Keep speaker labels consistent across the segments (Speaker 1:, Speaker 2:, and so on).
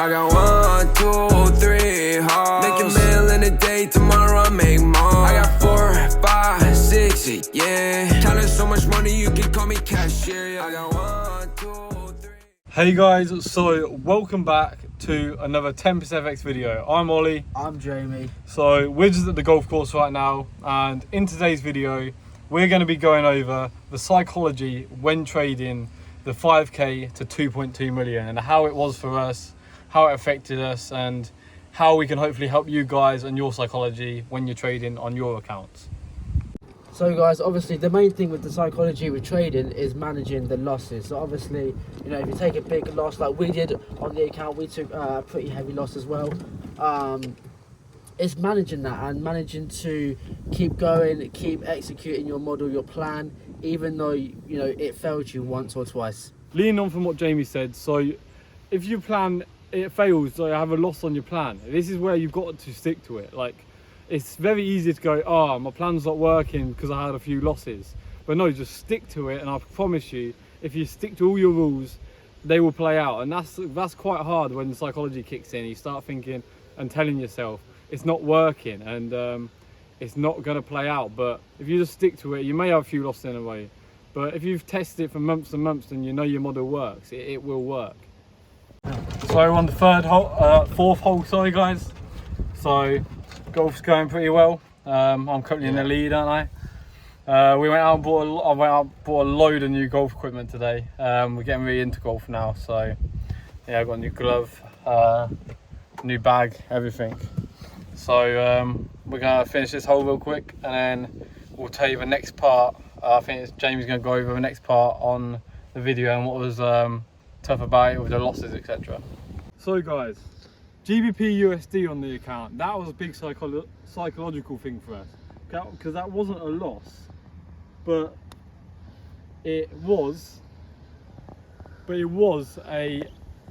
Speaker 1: I got 1, 2, 3 hoes. Make a meal in a day, tomorrow I make more. I got 4, 5, 6, yeah. Counting so much money, you can call me cashier. I got 1, 2, 3.
Speaker 2: Hey guys, so welcome back to another 10% FX video. I'm Ollie.
Speaker 3: I'm Jamie.
Speaker 2: So we're just at the golf course right now, and in today's video we're going to be going over the psychology when trading the 5k to 2.2 million and how it was for us, how it affected us, and how we can hopefully help you guys and your psychology when you're trading on your accounts.
Speaker 3: So guys, obviously the main thing with the psychology with trading is managing the losses. So obviously, you know, if you take a big loss like we did on the account, we took a pretty heavy loss as well. It's managing that and managing to keep going, keep executing your model, your plan, even though, you know, it failed you once or twice.
Speaker 2: Leaning on from what Jamie said, so if your plan, it fails, so you have a loss on your plan, this is where you've got to stick to it. Like, it's very easy to go, oh, my plan's not working because I had a few losses. But no, just stick to it, and I promise you, if you stick to all your rules, they will play out. And that's quite hard when the psychology kicks in. You start thinking and telling yourself it's not working and it's not going to play out. But if you just stick to it, you may have a few losses in a way. But if you've tested it for months and months and you know your model works, it will work. So we're on the fourth hole, sorry guys. So golf's going pretty well. I'm currently in the lead, aren't I? We went out and bought a load of new golf equipment today. We're getting really into golf now, so yeah, I got a new glove, new bag, everything. So we're gonna finish this hole real quick, and then we'll tell you the next part. I think Jamie's gonna go over the next part on the video and what was tough about it with the losses, etc. So guys, GBP USD on the account, that was a big psychological thing for us, because that wasn't a loss, but it was a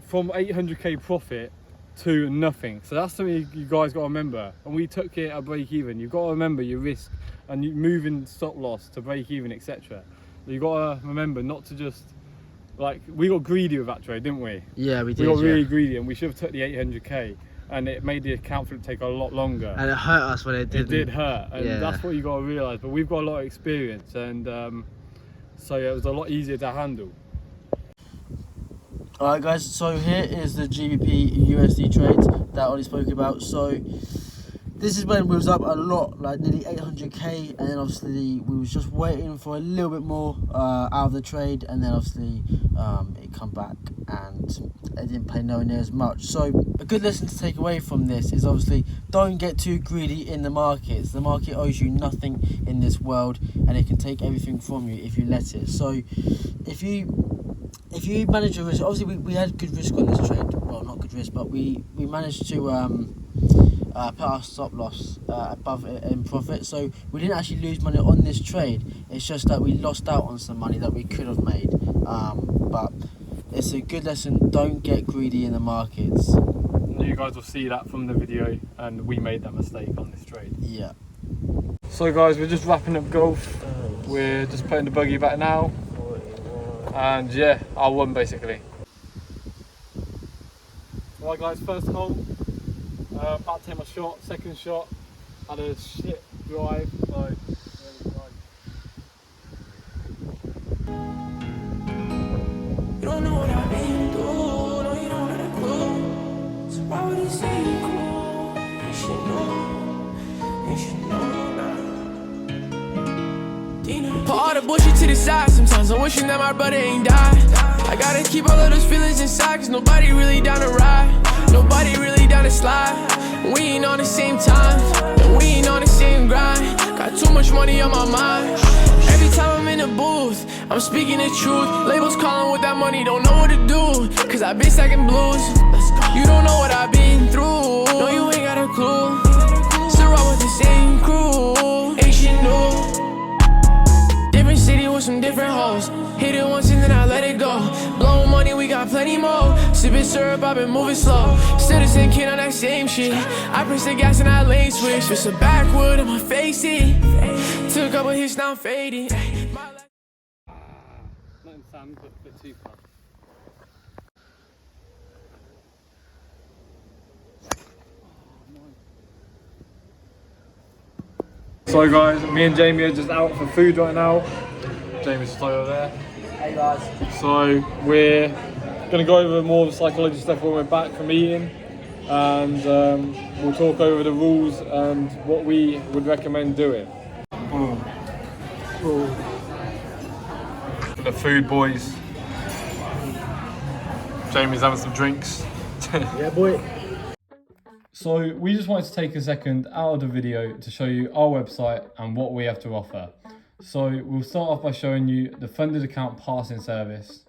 Speaker 2: from 800k profit to nothing. So that's something you guys got to remember, and we took it at break even. You've got to remember your risk and you moving stop loss to break even, etc. You've got to remember not to just, like, we got greedy with that trade, didn't we?
Speaker 3: Yeah, we did.
Speaker 2: We got really greedy, and we should have took the 800k, and it made the account flip take a lot longer.
Speaker 3: And it hurt us when it did.
Speaker 2: It did hurt, and
Speaker 3: yeah,
Speaker 2: that's what you got to realise. But we've got a lot of experience, and so yeah, it was a lot easier to handle.
Speaker 3: Alright guys, so here is the GBP USD trade that Ollie spoke about. So this is when we was up a lot, like nearly 800k, and then obviously we was just waiting for a little bit more out of the trade, and then obviously it come back and it didn't pay nowhere near as much. So a good lesson to take away from this is obviously don't get too greedy in the markets. The market owes you nothing in this world, and it can take everything from you if you let it. So if you manage your risk, obviously we had good risk on this trade. Well, not good risk, but we managed to put our stop loss above in profit, so we didn't actually lose money on this trade. It's just that we lost out on some money that we could have made. But it's a good lesson. Don't get greedy in the markets.
Speaker 2: You guys will see that from the video, and we made that mistake on this trade.
Speaker 3: Yeah. So
Speaker 2: guys, we're just wrapping up golf. We're just putting the buggy back now, and yeah, I won basically. Right guys, first hole. About to take my shot, second shot, had a shit drive, so
Speaker 1: You don't know what I've been through, no, you don't have a clue. So why would you say you're cool? You should know now. Put all the bullshit to the side, sometimes I'm wishing that my brother ain't died. I gotta keep all of those feelings inside, cause nobody really down to ride. Nobody really down to slide. We ain't on the same time, and we ain't on the same grind. Got too much money on my mind. Every time I'm in the booth, I'm speaking the truth. Labels calling with that money, don't know what to do, cause I've been stacking blues. You don't know what I've been through, no, you ain't got a clue. Still roll with the same crew, ain't shit new. Different city with some different hoes. Hit it once and then I let it go. Blowing money, we got plenty more. Sipping syrup, I've been moving slow. Still the same kid on that same shit. I press the gas and I lane switch. Just a backwood in my face, it. Took a couple hits, now I'm fading.
Speaker 2: Nothing sand, but a bit too far. So guys, me and Jamie are just out for food right now. Jamie's just over there.
Speaker 3: Hey guys.
Speaker 2: So we're gonna go over more of the psychology stuff when we're back from eating, and we'll talk over the rules and what we would recommend doing. For the food, boys. Jamie's having some drinks.
Speaker 3: Yeah, boy.
Speaker 2: So we just wanted to take a second out of the video to show you our website and what we have to offer. So we'll start off by showing you the funded account passing service.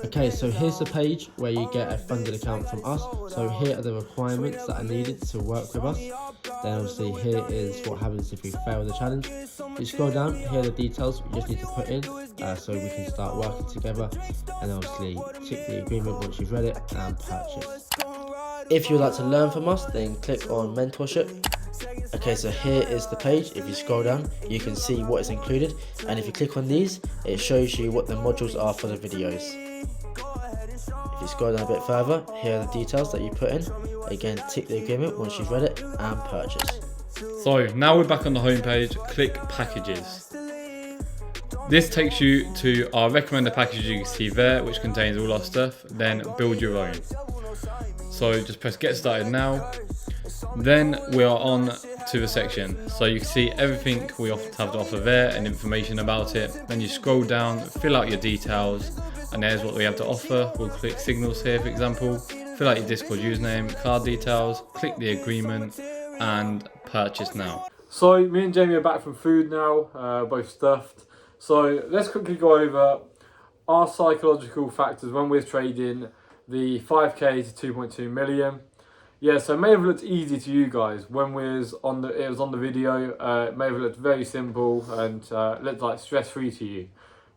Speaker 3: Okay, so here's the page where you get a funded account from us. So here are the requirements that are needed to work with us. Then obviously here is what happens if we fail the challenge. You scroll down, here are the details we just need to put in so we can start working together, and obviously tick the agreement once you've read it and purchase. If you'd like to learn from us, then click on mentorship. Okay, so here is the page. If you scroll down, you can see what is included, and if you click on these, it shows you what the modules are for the videos. If you scroll down a bit further, here are the details that you put in. Again, tick the agreement once you've read it and purchase.
Speaker 2: So now we're back on the home page. Click packages. This takes you to our recommended package you can see there, which contains all our stuff. Then build your own. So just press get started now. Then we are on to the section. So you can see everything we have to offer there and information about it. Then you scroll down, fill out your details, and there's what we have to offer. We'll click signals here, for example. Fill out your Discord username, card details, click the agreement, and purchase now. So me and Jamie are back from food now, both stuffed. So let's quickly go over our psychological factors when we're trading the 5k to 2.2 million. Yeah, so it may have looked easy to you guys when it was on the video. It may have looked very simple and looked like stress-free to you,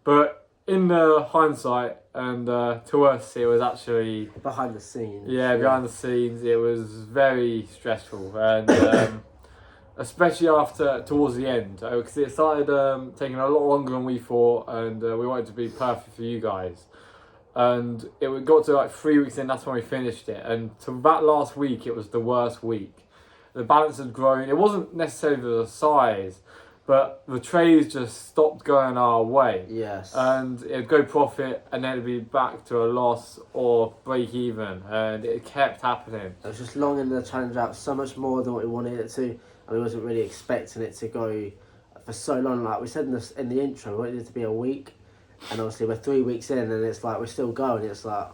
Speaker 2: but in hindsight and to us, it was actually
Speaker 3: Behind the scenes.
Speaker 2: Yeah, behind the scenes, it was very stressful, and especially towards the end, because it started taking a lot longer than we thought, and we wanted to be perfect for you guys. And it got to like 3 weeks in, that's when we finished it. And to that last week, it was the worst week. The balance had grown. It wasn't necessarily the size, but the trades just stopped going our way.
Speaker 3: Yes.
Speaker 2: And it'd go profit, and then it'd be back to a loss or break even. And it kept happening.
Speaker 3: It was just longing the challenge out so much more than what we wanted it to. And we wasn't really expecting it to go for so long. Like we said in the intro, we wanted it to be a week. And obviously we're 3 weeks in, and it's like we're still going. It's like,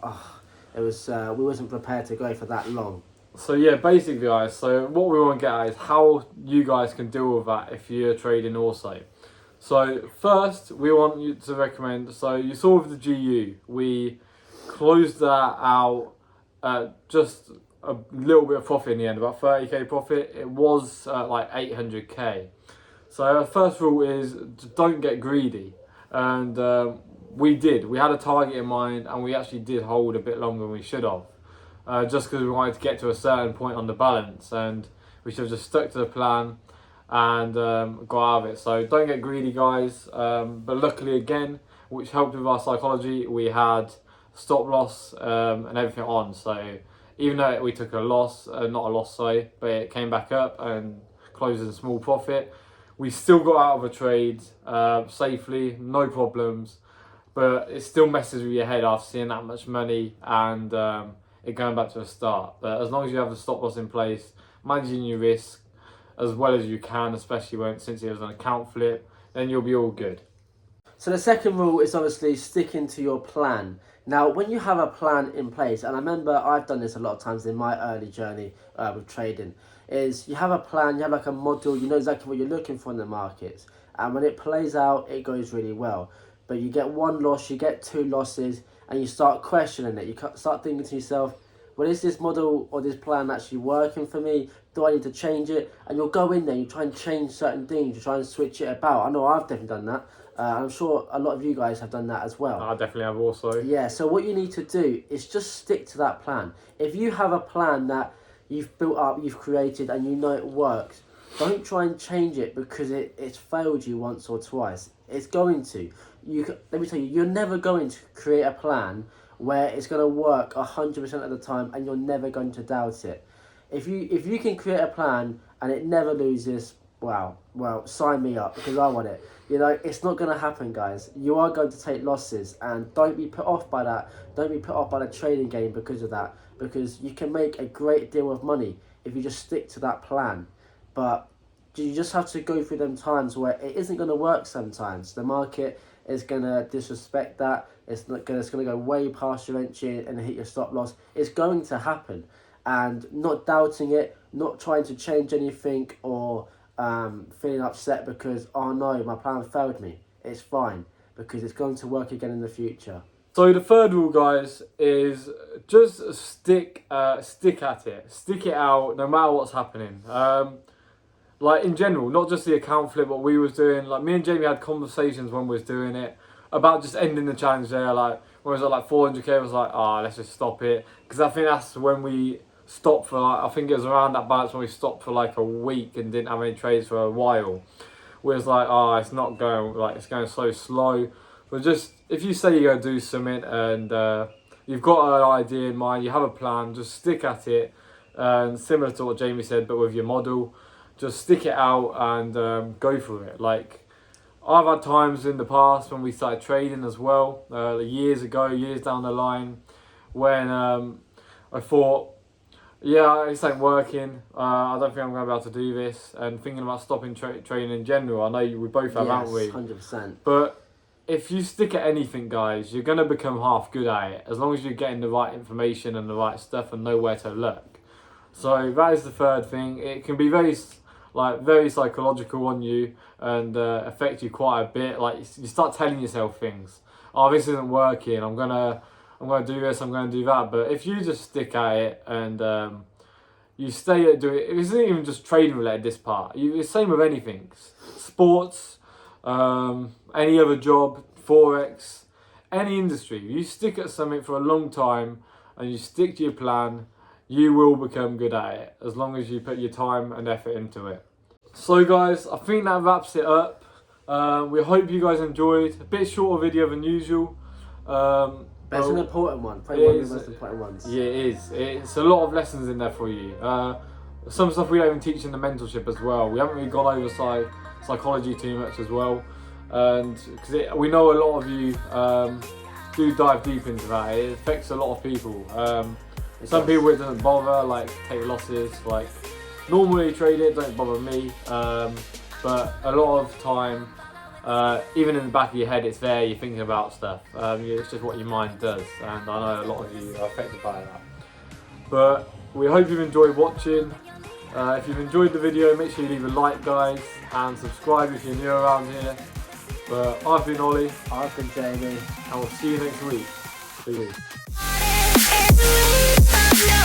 Speaker 3: it was we wasn't prepared to go for that long.
Speaker 2: So yeah, basically guys, so what we want to get at is how you guys can deal with that if you're trading also. So first, we want you to recommend, so you saw with the GU, we closed that out just a little bit of profit in the end, about 30k profit. It was like 800k. So our first rule is don't get greedy. And we had a target in mind, and we actually did hold a bit longer than we should have, just because we wanted to get to a certain point on the balance, and we should have just stuck to the plan and got out of it. So don't get greedy, guys. But luckily, again, which helped with our psychology, we had stop loss and everything on. So even though we took a loss, not a loss, sorry, but it came back up and closed in a small profit, we still got out of a trade safely, no problems, but it still messes with your head after seeing that much money and it going back to the start. But as long as you have the stop loss in place, managing your risk as well as you can, especially since it was an account flip, then you'll be all good.
Speaker 3: So the second rule is obviously sticking to your plan. Now, when you have a plan in place, and I remember I've done this a lot of times in my early journey with trading, is you have a plan, you have like a model, you know exactly what you're looking for in the markets. And when it plays out, it goes really well. But you get one loss, you get two losses, and you start questioning it. You start thinking to yourself, well, is this model or this plan actually working for me? Do I need to change it? And you'll go in there, you try and change certain things, you try and switch it about. I know I've definitely done that. I'm sure a lot of you guys have done that as well.
Speaker 2: I definitely have also.
Speaker 3: Yeah, so what you need to do is just stick to that plan. If you have a plan that you've built up, you've created, and you know it works, don't try and change it because it's failed you once or twice. It's going to. Let me tell you, you're never going to create a plan where it's going to work 100% of the time and you're never going to doubt it. If you can create a plan and it never loses, wow, well, sign me up, because I want it. You know, it's not going to happen, guys. You are going to take losses, and don't be put off by that. Don't be put off by the trading game because of that, because you can make a great deal of money if you just stick to that plan. But you just have to go through them times where it isn't going to work sometimes. The market is going to disrespect that. It's going to go way past your entry and hit your stop loss. It's going to happen. And not doubting it, not trying to change anything, or feeling upset because, oh no, my plan failed me. It's fine, because it's going to work again in the future.
Speaker 2: So the third rule, guys, is just stick at it. Stick it out no matter what's happening. Like in general, not just the account flip, what we was doing. Like me and Jamie had conversations when we was doing it about just ending the challenge there. Like when it was at like 400k, I was like, let's just stop it. Because I think that's when we stopped for like, I think it was around that balance when we stopped for like a week and didn't have any trades for a while. We was like, it's not going, like it's going so slow. But just, if you say you're going to do something and you've got an idea in mind, you have a plan, just stick at it. And similar to what Jamie said, but with your model, just stick it out and go for it. Like, I've had times in the past when we started trading as well, years ago, years down the line, when I thought, yeah, this ain't working, I don't think I'm going to be able to do this, and thinking about stopping trading in general. I know we both have, haven't we?
Speaker 3: 100%.
Speaker 2: But if you stick at anything, guys, you're going to become half good at it, as long as you're getting the right information and the right stuff and know where to look. So that is the third thing. It can be very psychological on you and affect you quite a bit. Like you start telling yourself things. Oh, this isn't working. I'm gonna do this. I'm gonna do that. But if you just stick at it and you stay at doing it, it isn't even just trading related. This part, it's the same with anything, sports, any other job, Forex, any industry. You stick at something for a long time and you stick to your plan, you will become good at it, as long as you put your time and effort into it. So guys, I think that wraps it up. We hope you guys enjoyed. A bit shorter video than usual.
Speaker 3: But it's an important one. Probably one of the most important ones.
Speaker 2: Yeah, it is. It's a lot of lessons in there for you. Some stuff we don't even teach in the mentorship as well. We haven't really gone over psychology too much as well. And because we know a lot of you do dive deep into that. It affects a lot of people. Some people it doesn't bother, like take losses, like normally trade it, don't bother me. But a lot of time, even in the back of your head, it's there, you're thinking about stuff. It's just what your mind does, and I know a lot of you are affected by that. But we hope you've enjoyed watching. If you've enjoyed the video, make sure you leave a like, guys, and subscribe if you're new around here. But I've been Ollie.
Speaker 3: I've been Jamie.
Speaker 2: And we'll see you next week. Peace.
Speaker 4: No,